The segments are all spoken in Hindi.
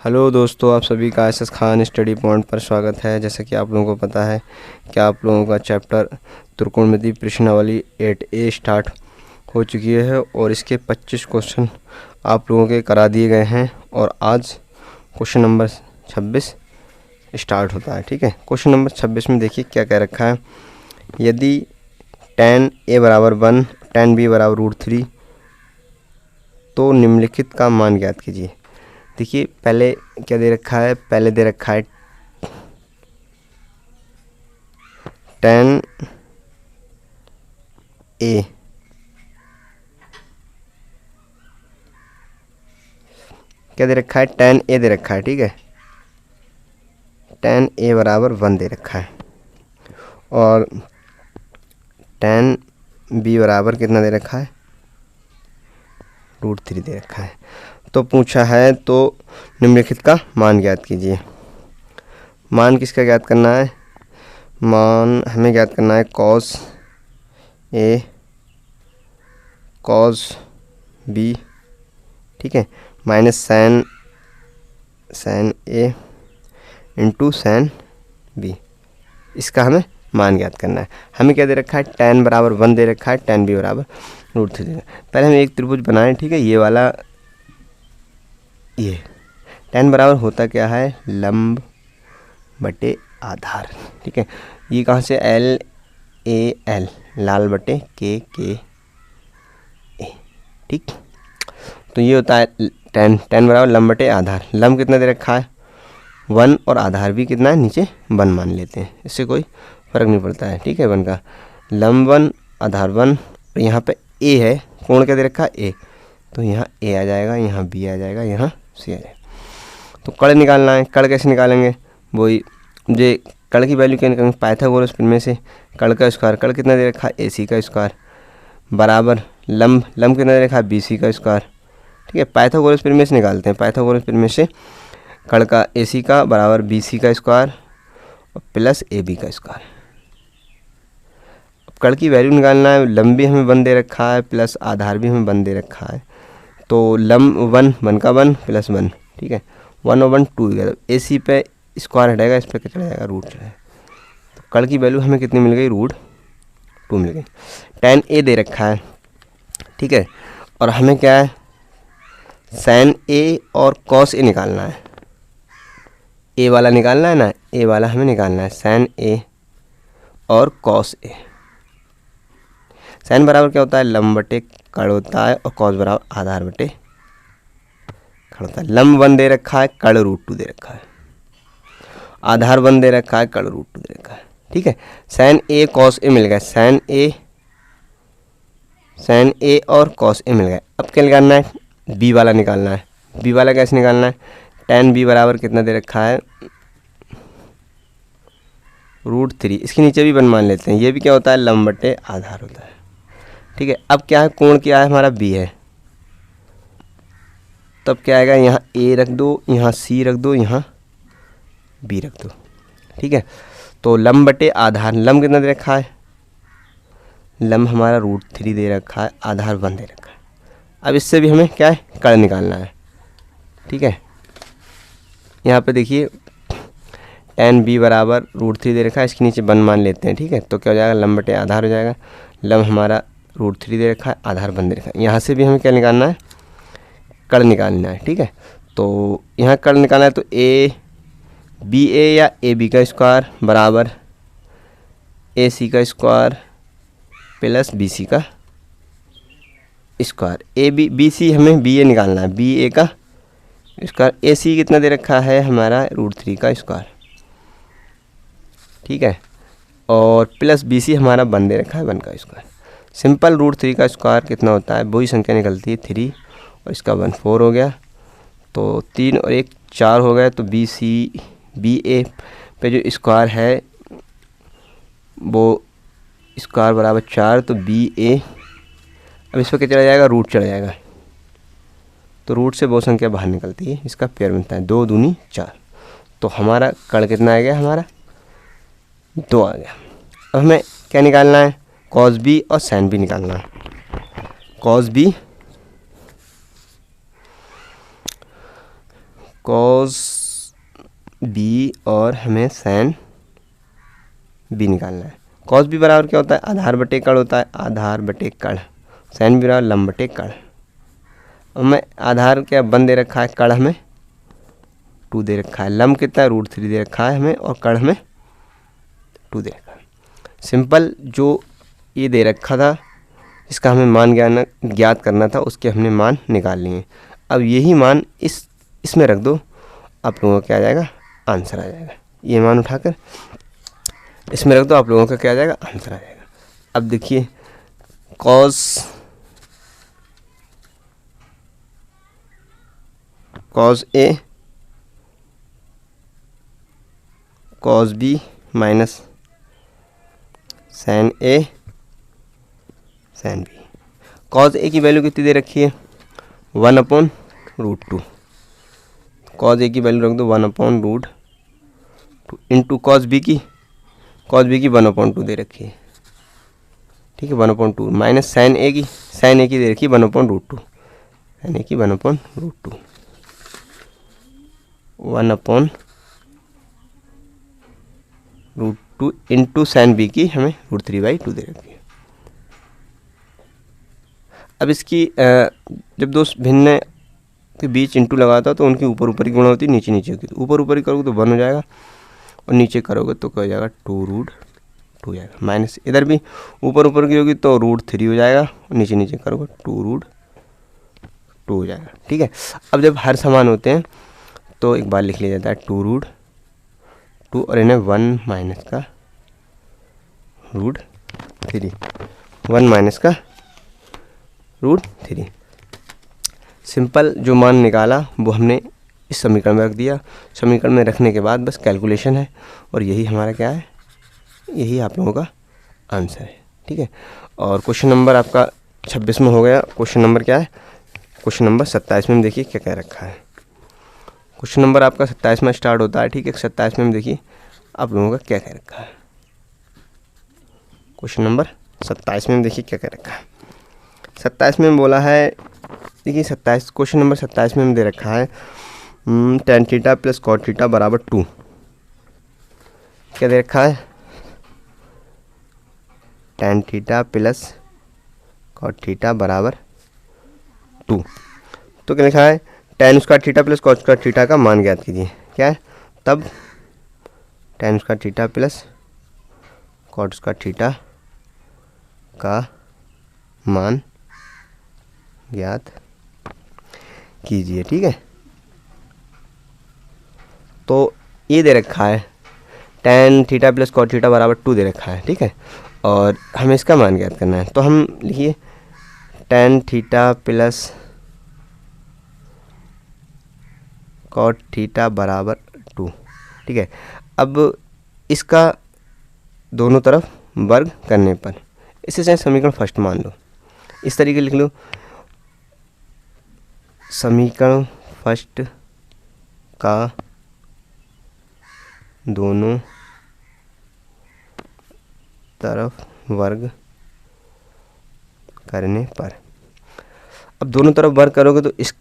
हेलो दोस्तों, आप सभी का S S Khan study point पर स्वागत है। जैसा कि आप लोगों को पता है कि आप लोगों का चैप्टर त्रिकोणमिति प्रश्नावली 8A स्टार्ट हो चुकी है और इसके 25 क्वेश्चन आप लोगों के करा दिए गए हैं और आज क्वेश्चन नंबर 26 स्टार्ट होता है। ठीक है, क्वेश्चन नंबर 26 में देखिए क्या कह रखा है। यदि tan a बराबर 1 tan b बराबर √3 तो निम्नलिखित का मान ज्ञात कीजिए। देखिए पहले क्या दे रखा है, पहले दे रखा है tan a, क्या दे रखा है, tan a दे रखा है। ठीक है, tan a बराबर 1 दे रखा है और tan b बराबर कितना दे रखा है, √3 दे रखा है। तो पूछा है तो निम्नलिखित का मान ज्ञात कीजिए। मान किसका ज्ञात करना है, मान हमें ज्ञात करना है cos a cos b, ठीक है, minus sin a into sin b। इसका हमें मान ज्ञात करना है। हमें क्या दे रखा है, tan बराबर 1 दे रखा है, tan b बराबर √3 दे रखा है। पहले हम एक त्रिभुज बनाएं। ठीक है, ये वाला, ये tan बराबर होता क्या है, लंब बटे आधार। ठीक है, ये कहाँ से, LAL, लाल बटे के ए। ठीक, तो ये होता है tan बराबर लंब बटे आधार। लंब कितना दे रखा है 1 और आधार भी कितना है, नीचे 1 मान लेते हैं, इससे कोई फर्क नहीं पड़ता है। ठीक है, 1 का लंब 1 आधार 1 और यहाँ पे a है, कोण क्या दे रखा है a, तो यहाँ a आ जाएगा, यहाँ b आ जाएगा, यहाँ c आ जाएगा। तो कड़ निकालना है। कड़ कैसे निकालेंगे, वही जे कड़ की वैल्यू क्या निकालेंगे, पाइथागोरस प्रमेय से। कड़ का स्क्वायर, कड़ कितना दे रखा है AC का स्क्वायर बराबर लंब कितना दे रखा है BC का स्क्वायर। ठीक है, पाइथागोरस प्रमेय से निकालते हैं। पाइथागोरस प्रमेय से कड़ का AC का बराबर BC का स्क्वायर और प्लस AB का स्क्वायर। अब कड़ की वैल्यू निकालना है। लंब भी हमें 1 दे रखा है, प्लस आधार भी हमें 1 दे रखा है। तो लंब 1 का 1 प्लस 1, ठीक है, 1 और 1 2 गया। AC पे स्क्वायर हटेगा, इस पर क्या चला जाएगा, रूट चला जाएगा। तो कड़ की वैल्यू हमें कितनी मिल गई, √2 मिल गई। tan a दे रखा है। ठीक है, और हमें क्या है, sin a और cos a निकालना है। a वाला निकालना है ना, a वाला हमें निकालना है, sin a और cos a। sin बराबर क्या होता है, लंब बटे कड़ होता है और cos बराबर आधार बटे कड़ होता है। लंब 1 दे रखा है, कड़ √2 दे रखा है, आधार 1 दे रखा है, कड़ √2 दे रखा है। ठीक है, sin a cos a मिल गया, sin a और cos a मिल गया। अब क्या निकालना है, b वाला निकालना है। b वाला कैसे निकालना है, tan b बराबर कितना दे रखा है, √3। इसके नीचे भी 1 मान लेते हैं। ये भी क्या होता है, लंब बटे आधार होता है। ठीक है, अब क्या है, कोण क्या है हमारा, b है। तब क्या आएगा, यहाँ a रख दो, यहाँ c रख दो, यहाँ b रख दो। ठीक है, तो लंब बटे आधार, लंब कितना दे रखा है, लंब हमारा √3 दे रखा है, आधार 1 दे रखा है। अब इससे भी हमें क्या है, कड़ निकालना है। ठीक है, यहाँ पे देखिए tan b बराबर √3 दे रखा है, इसके नीचे 1 मान लेते हैं। ठीक है, तो क्या हो जाएगा, लंब बटे आधार हो जाएगा। लंब हमारा √3 दे रखा है, आधार 1 दे रखा है। यहाँ से भी हमें क्या निकालना है, कड़ निकालना है। ठीक है, तो यहाँ कड़ निकालना है, तो BA या AB का स्क्वायर बराबर AC का स्क्वायर प्लस BC का स्क्वायर। BC हमें BA निकालना है, BA का स्क्वायर। AC कितना दे रखा है हमारा, √3 का स्क्वायर। ठीक है, और प्लस BC हमारा 1 दे रखा है, 1 का स्क्वायर। सिंपल √3 का स्क्वायर कितना होता है, वही संख्या निकलती है 3 और इसका 1 4 हो गया। तो 3 और 1 4 हो गया। तो BA पे जो स्क्वायर है वो स्क्वायर बराबर 4, तो BA, अब इस पर क्या चला जाएगा, रूट चला जाएगा। तो रूट से वो संख्या बाहर निकलती है, इसका पेयर बनता है 2 दूनी 4। तो हमारा कड़ कितना आ गया, हमारा 2 आ गया। अब हमें क्या निकालना है, cos b और sin b निकालना है। cos b कॉस बी और हमें साइन बी निकालना है। कॉस बी बराबर क्या होता है, आधार बटे कड़ होता है, आधार बटे कड़। साइन बी बराबर लंब बटे कड़। हमें आधार क्या 1 दे रखा है, कड़ हमें 2 दे रखा है, लंब कितना है √3 दे रखा है हमें, और कड़ हमें 2 दे रखा है। सिंपल जो ये दे रखा था इसका हमें मान ज्ञात करना था, उसके हमने मान निकाल लिए। अब यही मान इसमें रख दो, आप लोगों का क्या आ जाएगा, आंसर आ जाएगा। ये मान उठाकर इसमें रख दो, आप लोगों का क्या आ जाएगा, आंसर आ जाएगा। अब देखिए cos A cos B minus sign A sine B. Cos A की वैल्यू कितनी दे रखी है, 1/√2। कॉस ए की वैल्यू रख दो 1/√2 इंटू कॉस बी की 1/2 दे रखी है, ठीक है, 1/2 माइनस साइन ए की दे रखी है 1/√2, साइन ए की 1/√2 1/√2 इंटू साइन बी की हमें √3/2 दे रखी है। अब इसकी जब दो भिन्न के बीच इंटू लगाता तो उनकी ऊपर ऊपर की गुणा होती, नीचे नीचे होती। ऊपर ऊपर ही करोगे तो 1 हो जाएगा, और नीचे करोगे तो क्या हो जाएगा, 2√2 हो जाएगा। माइनस इधर भी ऊपर ऊपर की होगी तो √3 हो जाएगा, और नीचे नीचे करोगे 2√2 हो जाएगा, ठीक है। अब जब हर समान होते हैं तो एक बार लिख लिया जाता है 2√2 और इन्हें 1 माइनस का √3, 1 माइनस का √3। सिंपल जो मान निकाला वो हमने इस समीकरण में रख दिया। समीकरण में रखने के बाद बस कैलकुलेशन है, और यही हमारा क्या है, यही आप लोगों का आंसर है, ठीक है। और क्वेश्चन नंबर आपका 26 में हो गया। क्वेश्चन नंबर क्या है, क्वेश्चन नंबर 27 में देखिए क्या क्या रखा है। क्वेश्चन नंबर आपका 27 में स्टार्ट होता है, ठीक है। 27 में देखिए आप लोगों का क्या क्या रखा है। क्वेश्चन नंबर 27 में देखिए क्या क्या रखा है। 27 में बोला है, देखिए 27 क्वेश्चन नंबर 27 में दे रखा है tan theta plus cot theta बराबर 2। क्या दे रखा है, tan theta plus cot theta बराबर 2। तो क्या लिखा है, tan square theta plus cot square theta का मान ज्ञात कीजिए। क्या है, तब tan square theta plus cot square theta का मान ज्ञात कीजिए, ठीक है। तो ये दे रखा है tan theta plus cot theta बराबर 2 दे रखा है, ठीक है, और हमें इसका मान ज्ञात करना है। तो हम लिखिए tan theta plus cot theta बराबर 2, ठीक है। अब इसका दोनों तरफ वर्ग करने पर इसे चाहे समीकरण फर्स्ट मान लो, इस तरीके लिख लो, समीकरण फर्स्ट का दोनों तरफ वर्ग करने पर। अब दोनों तरफ वर्ग करोगे तो इस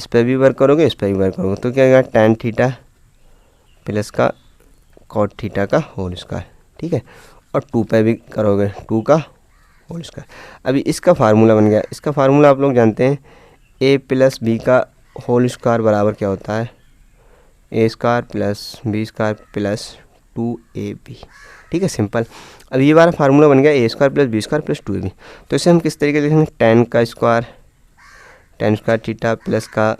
पर भी वर्ग करोगे, इस पर भी वर्ग करोगे, तो क्या आएगा, tan थीटा प्लस का cot थीटा का होल स्क्वायर, ठीक है, और 2 पे भी करोगे 2 का होल स्क्वायर। अभी इसका फार्मूला बन गया। इसका फार्मूला आप लोग जानते हैं, a प्लस बी का होल स्क्वायर बराबर क्या होता है, a square plus b square plus 2ab, ठीक है, सिंपल। अब ये वाला फार्मूला बन गया a square plus b square plus 2ab। तो इसे हम किस तरीके से लिखेंगे, tan का square tan square theta plus का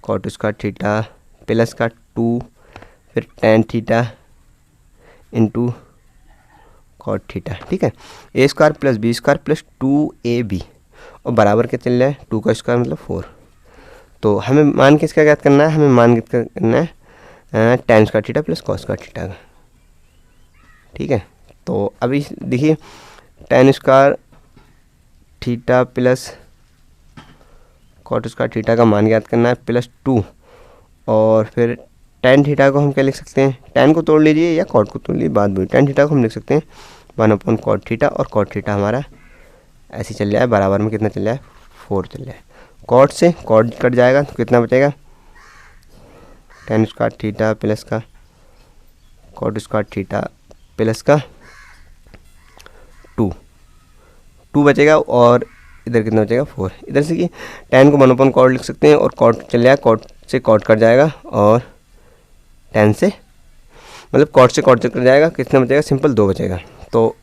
cot स्क्वायर थीटा प्लस का 2 फिर tan theta into cot theta, ठीक है, a square plus b square plus 2ab, और बराबर क्या चल रहा है, 2 का स्क्वायर मतलब 4। तो हमें मान किसका ज्ञात करना है, हमें मान ज्ञात करना है tan square theta plus cos square theta का, ठीक है। तो अभी देखिए tan square theta plus cot square theta का मान ज्ञात करना है प्लस 2, और फिर tan थीटा को हम क्या लिख सकते हैं, tan को तोड़ लीजिए या cot को तोड़ लीजिए, बात वही। tan थीटा को हम लिख सकते हैं 1/cot थीटा, और cot थीटा हमारा ऐसे चल जाए, बराबर में कितना चल जाए, 4 चल जाए। cot से cot कट जाएगा तो कितना बचेगा, टेन स्क्वायर थीटा प्लस का कॉट स्क्वायर थीटा प्लस का 2 बचेगा, और इधर कितना बचेगा 4। इधर से कि टेन को 1 कॉट लिख सकते हैं, और कॉट चल जाएगा, कॉट से कॉट कट जाएगा, और टेन से मतलब कॉट से कॉट कट जाएगा, कितना बचेगा सिंपल 2 बचेगा। तो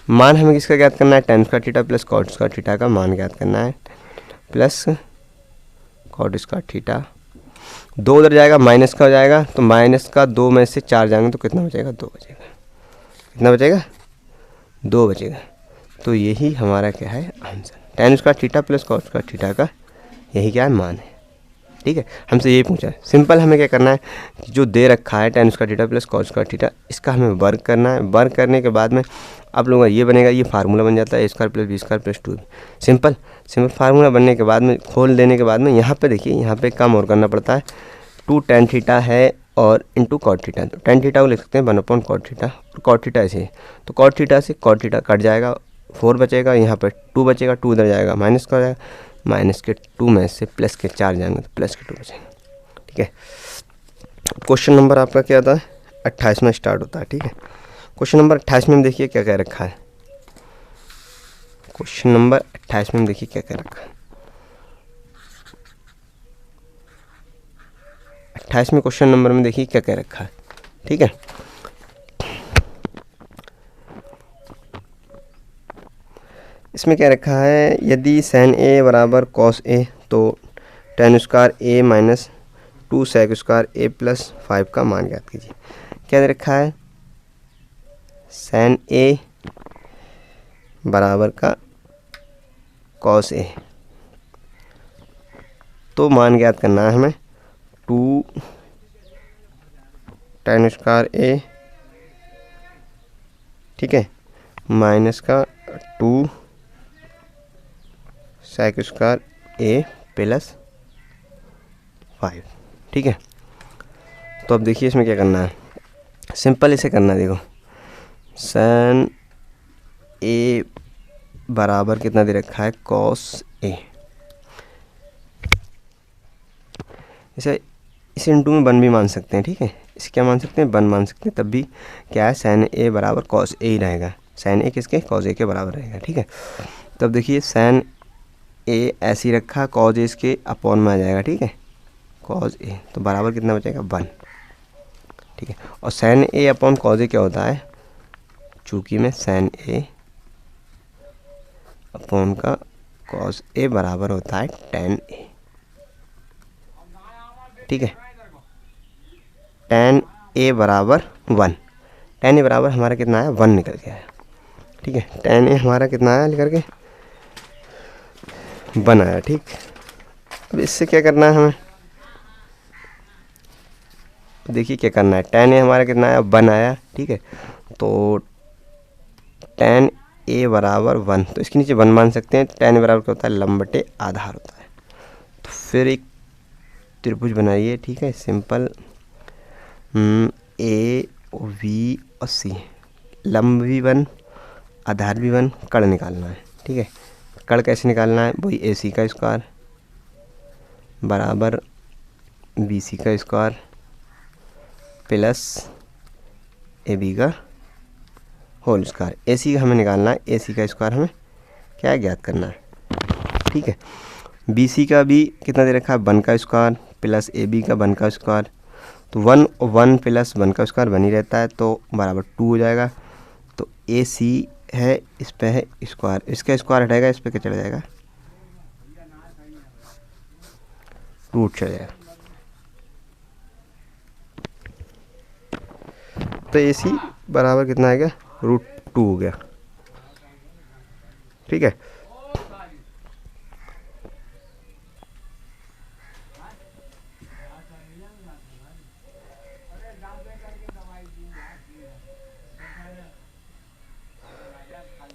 मान हमें किसका ज्ञात करना है, tan square theta plus cot square theta का मान ज्ञात करना है, प्लस कॉट स्क्वायर थीटा। 2 उधर जाएगा, माइनस का हो जाएगा, तो माइनस का 2 में से 4 जाएंगे तो कितना बचेगा 2 बचेगा। कितना बचेगा 2 बचेगा। तो यही हमारा क्या है answer, tan square theta plus cot square theta का यही क्या है मान है। ठीक है, हमसे यही पूछा है। सिंपल हमें क्या करना है, जो दे रखा है tan square theta plus cot square theta, इसका हमें वर्क करना है। वर्क करने के बाद में आप लोगों का ये बनेगा, ये फार्मूला बन जाता है a square plus b square plus 2। Simple formula बनने के बाद में खोल देने के बाद में यहाँ पे देखिए, यहाँ पे काम और करना पड़ता है। 2 टेन थीटा है और इंटू कॉट थीटा, तो टेन थीटा को लिख सकते हैं 1 अपॉन कॉट थीटा, और कॉट थीटा ऐसे है, तो कॉट थीटा से कॉट थीटा कट जाएगा, 4 बचेगा, यहाँ पर 2 बचेगा, 2 उधर जाएगा, माइनस का हो जाएगा, माइनस के 2 में से प्लस के 4 जाएंगे तो प्लस के 2 बचेंगे। ठीक है, क्वेश्चन नंबर आपका क्या था 28 में स्टार्ट होता है। ठीक है, क्वेश्चन नंबर 28 में हम देखिए क्या कह रखा है। क्वेश्चन नंबर 28 में हम देखिए क्या कह रखा है। 28 में क्वेश्चन नंबर में देखिए क्या कह रखा है। ठीक है, इसमें क्या रखा है, यदि साइन ए बराबर कॉस ए तो टेन स्क्वायर ए माइनस 2 सेक स्क्वायर ए प्लस 5 का मान ज्ञात कीजिए। क्या दे रखा है, साइन ए बराबर का कॉस ए, तो मान ज्ञात करना है हमें 2 टेन स्क्वायर ए, ठीक है, माइनस का 2 सेक स्क्वायर ए प्लस 5। ठीक है, तो अब देखिए इसमें क्या करना है, सिंपल इसे करना है। देखो साइन ए बराबर कितना दे रखा है कॉस ए, इसे इंटू में 1 भी मान सकते हैं। ठीक है, इसे क्या मान सकते हैं 1 मान सकते हैं, तब भी क्या है साइन ए बराबर कॉस ए ही रहेगा, साइन ए किसके कॉस ए के बराबर रहेगा। ठीक है, तब देखिए साइन ए ऐसे ही रखा, कॉस ए इसके अपॉन में आ जाएगा। ठीक है, कॉस ए तो बराबर कितना बचेगा 1। ठीक है, और sign A upon cos A क्या होता है, चूँकि में साइन ए अपॉन का कॉस ए बराबर होता है टेन ए। ठीक है, टेन ए बराबर 1, टेन ए बराबर हमारा कितना आया 1 निकल के आया। ठीक है, टेन ए हमारा कितना आया निकल के 1 आया। ठीक, अब इससे क्या करना है हमें, देखिए क्या करना है, टेन ए हमारा कितना आया 1 आया। ठीक है, तो टेन ए बराबर 1, तो इसके नीचे 1 मान सकते हैं। टेन ए बराबर क्या होता है लंब बटे आधार होता है। तो फिर एक त्रिभुज बनाइए। ठीक है, सिंपल ए वी और सी, लंब भी 1 आधार भी 1, कड़ निकालना है। ठीक है, कड़ कैसे निकालना है, वही ए सी का स्क्वायर बराबर बी सी का स्क्वायर प्लस ए बी का होल स्क्वायर। ए सी का हमें निकालना है, ए सी का स्क्वायर हमें क्या ज्ञात करना है। ठीक है, बी सी का भी कितना दे रखा है 1 का स्क्वायर प्लस ए बी का 1 का स्क्वायर, तो 1 प्लस 1 का स्क्वायर बनी रहता है, तो बराबर 2 हो जाएगा। तो ए सी है, इस पे है स्क्वायर, इसका स्क्वायर हटाएगा, इस पे क्या चला जाएगा रूट चला जाएगा। तो ए सी बराबर कितना आएगा √2 हो गया। ठीक है,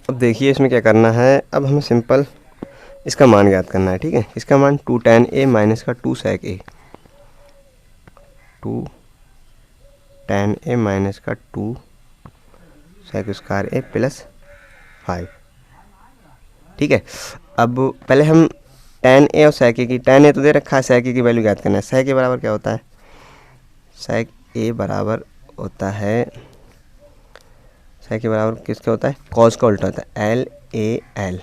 अब देखिए इसमें क्या करना है, अब हमें सिंपल इसका मान ज्ञात करना है। ठीक है, इसका मान 2 tan a माइनस का 2 sec a, 2 tan a minus का 2 sec स्क्वायर a प्लस 5। ठीक है, अब पहले हम tan a और sec a की, tan a तो दे रखा है, sec a की वैल्यू ज्ञात करना है। sec a बराबर क्या होता है sec a बराबर होता है, sec के बराबर किसका होता है, cos का उल्टा होता है, l a l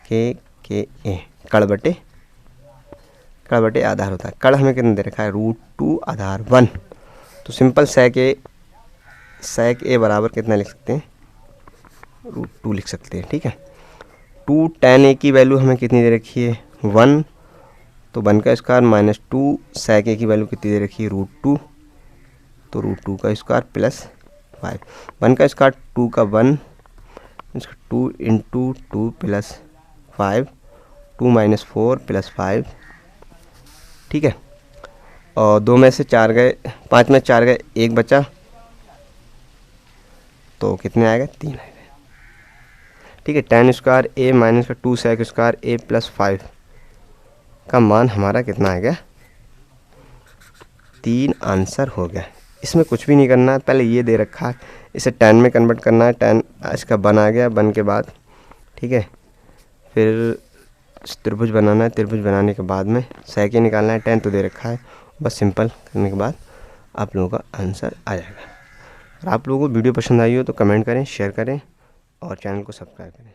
k a, कड़ बटे आधार होता है। कड़ हमें कितना दे रखा है, √2 आधार 1। तो सिंपल sec a बराबर कितना लिख सकते हैं, √2 लिख सकते हैं। ठीक है, 2 tan a की वैल्यू हमें कितनी दे रखी है, 1, तो 1 का स्क्वायर माइनस 2, sec a की वैल्यू कितनी दे रखी है, √2, तो √2 का स्क्वायर प्लस 5, 1 का स्क्वायर 2 का 1, 2 इंटू 2 प्लस 5, 2 माइनस 4 प्लस 5। ठीक है, और 2 में से 4 गए, 5 में 4 गए, 1 बचा, तो कितने आएगा, 3 आएगा। ठीक है, tan स्क्वायर a माइनस का 2 sec स्क्वायर a प्लस 5 का मान हमारा कितना आ गया, 3 आंसर हो गया। इसमें कुछ भी नहीं करना है, पहले ये दे रखा है, इसे tan में कन्वर्ट करना है, tan इसका 1 आ गया, 1 के बाद ठीक है, फिर त्रिभुज बनाना है, त्रिभुज बनाने के बाद में sec a निकालना है, tan तो दे रखा है, बस सिंपल करने के बाद आप लोगों का आंसर आ जाएगा। और आप लोगों को वीडियो पसंद आई हो तो कमेंट करें, शेयर करें और चैनल को सब्सक्राइब करें।